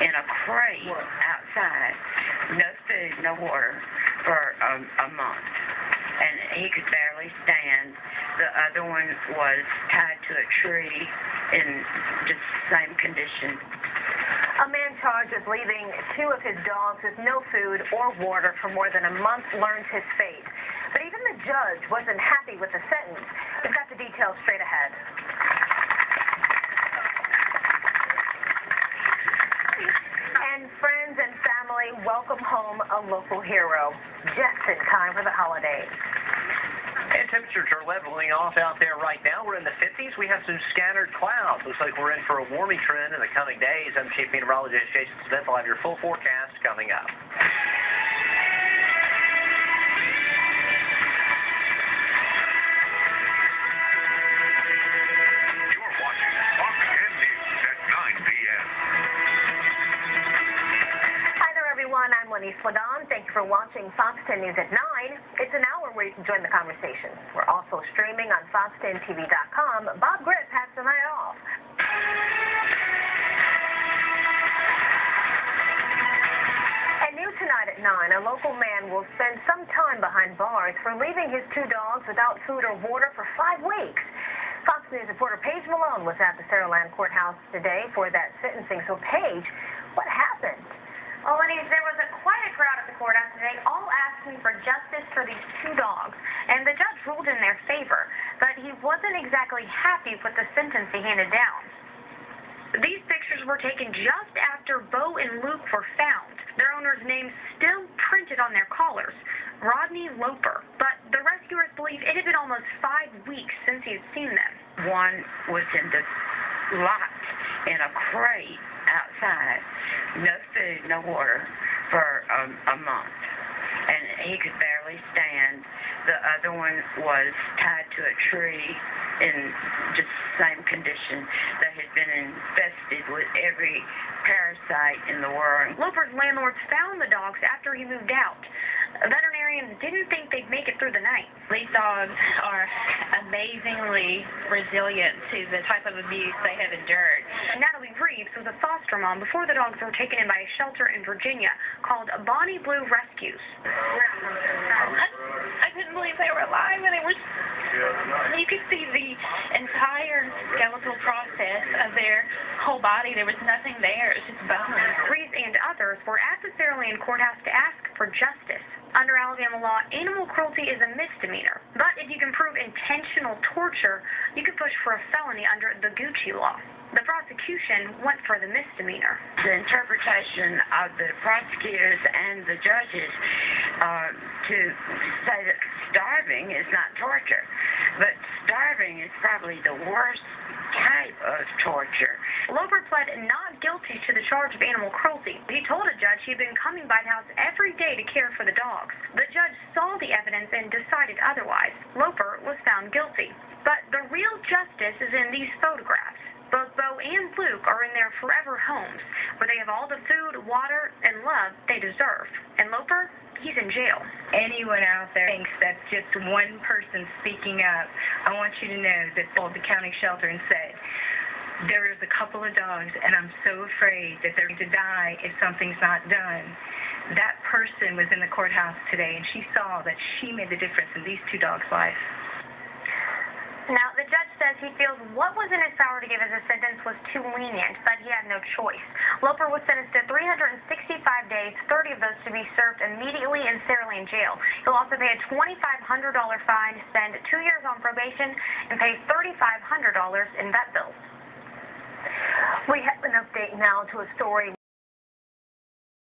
in a crate outside, no food, no water, for a month. And he could barely stand. The other one was tied to a tree in just the same condition. A man charged with leaving 2 of his dogs with no food or water for more than a month learns his fate. But even the judge wasn't happy with the sentence. We've got the details straight ahead. And friends and family, welcome home a local hero, just in time for the holidays. And temperatures are leveling off out there right now. We're in the 50s. We have some scattered clouds. Looks like we're in for a warming trend in the coming days. I'm Chief Meteorologist Jason Smith. I'll have your full forecast coming up. You're watching Fox 10 News at 9 p.m. Hi there, everyone. I'm Lenise Lagon. Thank you for watching Fox 10 News at 9. It's an hour where you can join the conversation. We're also streaming on fox10tv.com. Bob Grip has the night off. And new tonight at 9, a local man will spend some time behind bars for leaving his 2 dogs without food or water for 5 weeks. Fox News reporter Paige Malone was at the Saraland Courthouse today for that sentencing. So, Paige, what happened? Well, Lenise, there was quite a crowd at the courthouse today, all asking for justice for these 2 dogs. And the judge ruled in their favor, but he wasn't exactly happy with the sentence he handed down. These pictures were taken just after Bo and Luke were found. Their owner's names still printed on their collars, Rodney Loper. But the rescuers believe it had been almost 5 weeks since he had seen them. One was in the lot in a crate outside, no food, no water, for a month. And he could barely stand. The other one was tied to a tree in just the same condition that had been infested with every parasite in the world. Loper's landlords found the dogs after he moved out. Veterinarians didn't think they'd make it through the night. These dogs are amazingly resilient to the type of abuse they have endured. Natalie Reeves was a foster mom before the dogs were taken in by a shelter in Virginia called Bonnie Blue Rescues. I couldn't believe they were alive, and you could see the entire skeletal process of their whole body. There was nothing there. It was just bones. Reeves and others were at the Saraland Courthouse to ask for justice. Under Alabama law, animal cruelty is a misdemeanor. But if you can prove intentional torture, you could push for a felony under the Gucci law. The prosecution went for the misdemeanor. The interpretation of the prosecutors and the judges to say that starving is not torture, but starving is probably the worst type of torture. Loper pled not guilty to the charge of animal cruelty. He told a judge he'd been coming by the house every day to care for the dogs. The judge saw the evidence and decided otherwise. Loper was found guilty. But the real justice is in these photographs. Both Bo and Luke are in their forever homes, where they have all the food, water, and love they deserve. And Loper, he's in jail. Anyone out there thinks that's just one person speaking up, I want you to know that the county shelter and said, there is a couple of dogs, and I'm so afraid that they're going to die if something's not done. That person was in the courthouse today, and she saw that she made the difference in these 2 dogs' lives. Now, the judge says he feels what was in his power to give as a sentence was too lenient, but he had no choice. Loper was sentenced to 365 days, 30 of those to be served immediately in Saraland jail. He'll also pay a $2,500 fine, spend 2 years on probation, and pay $3,500 in vet bills. We have an update now to a story